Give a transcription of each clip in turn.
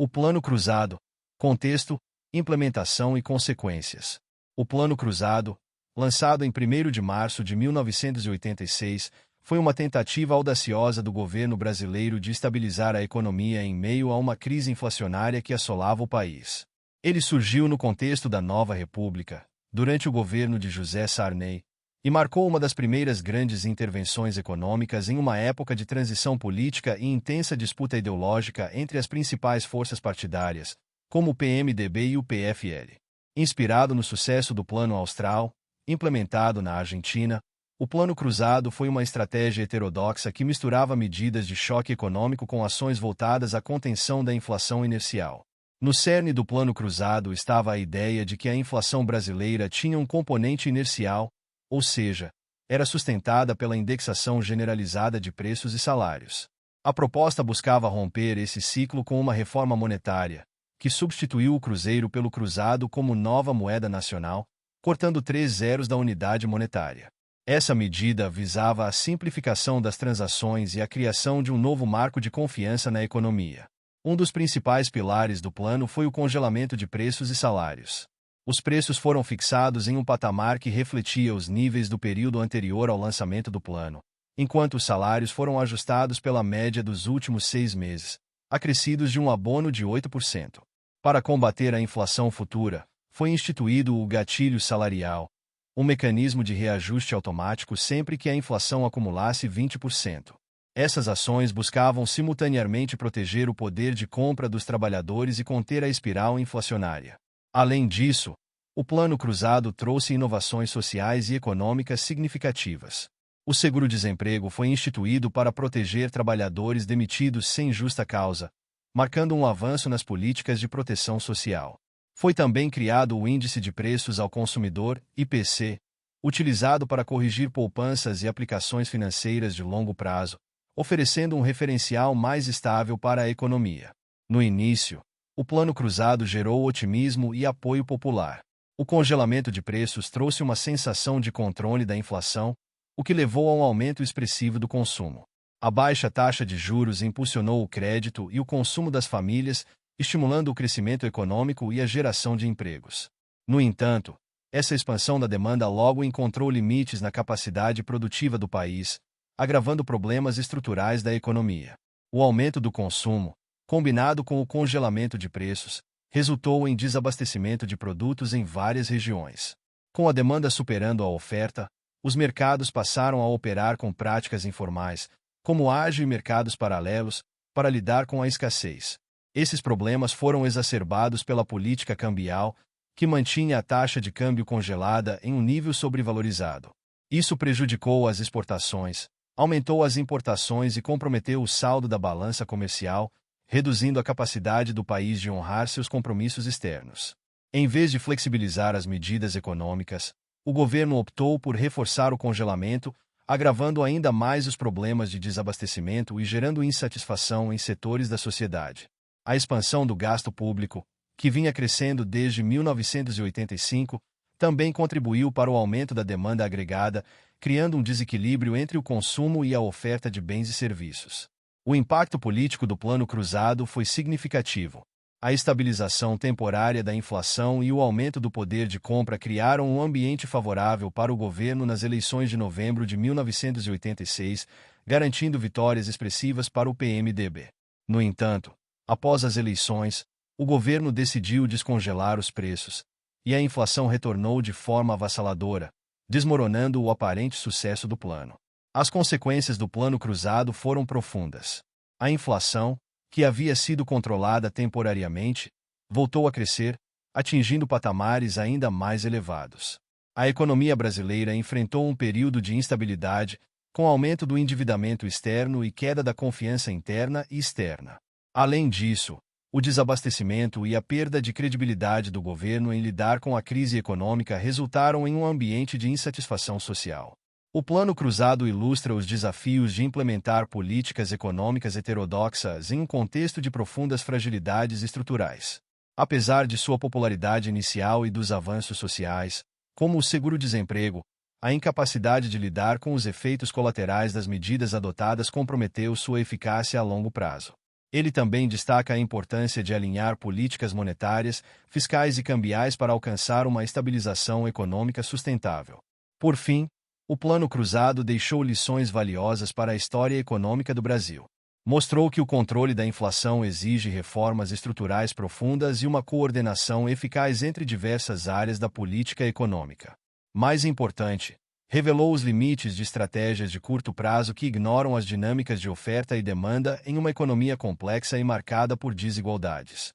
O Plano Cruzado. Contexto, implementação e consequências. O Plano Cruzado, lançado em 1º de março de 1986, foi uma tentativa audaciosa do governo brasileiro de estabilizar a economia em meio a uma crise inflacionária que assolava o país. Ele surgiu no contexto da Nova República, durante o governo de José Sarney, e marcou uma das primeiras grandes intervenções econômicas em uma época de transição política e intensa disputa ideológica entre as principais forças partidárias, como o PMDB e o PFL. Inspirado no sucesso do Plano Austral, implementado na Argentina, o Plano Cruzado foi uma estratégia heterodoxa que misturava medidas de choque econômico com ações voltadas à contenção da inflação inercial. No cerne do Plano Cruzado estava a ideia de que a inflação brasileira tinha um componente inercial, ou seja, era sustentada pela indexação generalizada de preços e salários. A proposta buscava romper esse ciclo com uma reforma monetária, que substituiu o cruzeiro pelo cruzado como nova moeda nacional, cortando 3 zeros da unidade monetária. Essa medida visava a simplificação das transações e a criação de um novo marco de confiança na economia. Um dos principais pilares do plano foi o congelamento de preços e salários. Os preços foram fixados em um patamar que refletia os níveis do período anterior ao lançamento do plano, enquanto os salários foram ajustados pela média dos últimos 6 meses, acrescidos de um abono de 8%. Para combater a inflação futura, foi instituído o gatilho salarial, um mecanismo de reajuste automático sempre que a inflação acumulasse 20%. Essas ações buscavam simultaneamente proteger o poder de compra dos trabalhadores e conter a espiral inflacionária. Além disso, o Plano Cruzado trouxe inovações sociais e econômicas significativas. O seguro-desemprego foi instituído para proteger trabalhadores demitidos sem justa causa, marcando um avanço nas políticas de proteção social. Foi também criado o Índice de Preços ao Consumidor, IPC, utilizado para corrigir poupanças e aplicações financeiras de longo prazo, oferecendo um referencial mais estável para a economia. No início, o Plano Cruzado gerou otimismo e apoio popular. O congelamento de preços trouxe uma sensação de controle da inflação, o que levou a um aumento expressivo do consumo. A baixa taxa de juros impulsionou o crédito e o consumo das famílias, estimulando o crescimento econômico e a geração de empregos. No entanto, essa expansão da demanda logo encontrou limites na capacidade produtiva do país, agravando problemas estruturais da economia. O aumento do consumo, combinado com o congelamento de preços, resultou em desabastecimento de produtos em várias regiões. Com a demanda superando a oferta, os mercados passaram a operar com práticas informais, como ágio e mercados paralelos, para lidar com a escassez. Esses problemas foram exacerbados pela política cambial, que mantinha a taxa de câmbio congelada em um nível sobrevalorizado. Isso prejudicou as exportações, aumentou as importações e comprometeu o saldo da balança comercial, reduzindo a capacidade do país de honrar seus compromissos externos. Em vez de flexibilizar as medidas econômicas, o governo optou por reforçar o congelamento, agravando ainda mais os problemas de desabastecimento e gerando insatisfação em setores da sociedade. A expansão do gasto público, que vinha crescendo desde 1985, também contribuiu para o aumento da demanda agregada, criando um desequilíbrio entre o consumo e a oferta de bens e serviços. O impacto político do Plano Cruzado foi significativo. A estabilização temporária da inflação e o aumento do poder de compra criaram um ambiente favorável para o governo nas eleições de novembro de 1986, garantindo vitórias expressivas para o PMDB. No entanto, após as eleições, o governo decidiu descongelar os preços, e a inflação retornou de forma avassaladora, desmoronando o aparente sucesso do plano. As consequências do Plano Cruzado foram profundas. A inflação, que havia sido controlada temporariamente, voltou a crescer, atingindo patamares ainda mais elevados. A economia brasileira enfrentou um período de instabilidade, com aumento do endividamento externo e queda da confiança interna e externa. Além disso, o desabastecimento e a perda de credibilidade do governo em lidar com a crise econômica resultaram em um ambiente de insatisfação social. O Plano Cruzado ilustra os desafios de implementar políticas econômicas heterodoxas em um contexto de profundas fragilidades estruturais. Apesar de sua popularidade inicial e dos avanços sociais, como o seguro-desemprego, a incapacidade de lidar com os efeitos colaterais das medidas adotadas comprometeu sua eficácia a longo prazo. Ele também destaca a importância de alinhar políticas monetárias, fiscais e cambiais para alcançar uma estabilização econômica sustentável. Por fim, o Plano Cruzado deixou lições valiosas para a história econômica do Brasil. Mostrou que o controle da inflação exige reformas estruturais profundas e uma coordenação eficaz entre diversas áreas da política econômica. Mais importante, revelou os limites de estratégias de curto prazo que ignoram as dinâmicas de oferta e demanda em uma economia complexa e marcada por desigualdades.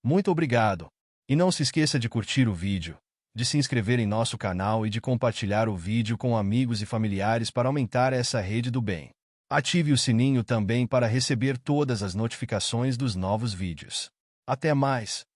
Muito obrigado! E não se esqueça de curtir o vídeo, de se inscrever em nosso canal e de compartilhar o vídeo com amigos e familiares para aumentar essa rede do bem. Ative o sininho também para receber todas as notificações dos novos vídeos. Até mais!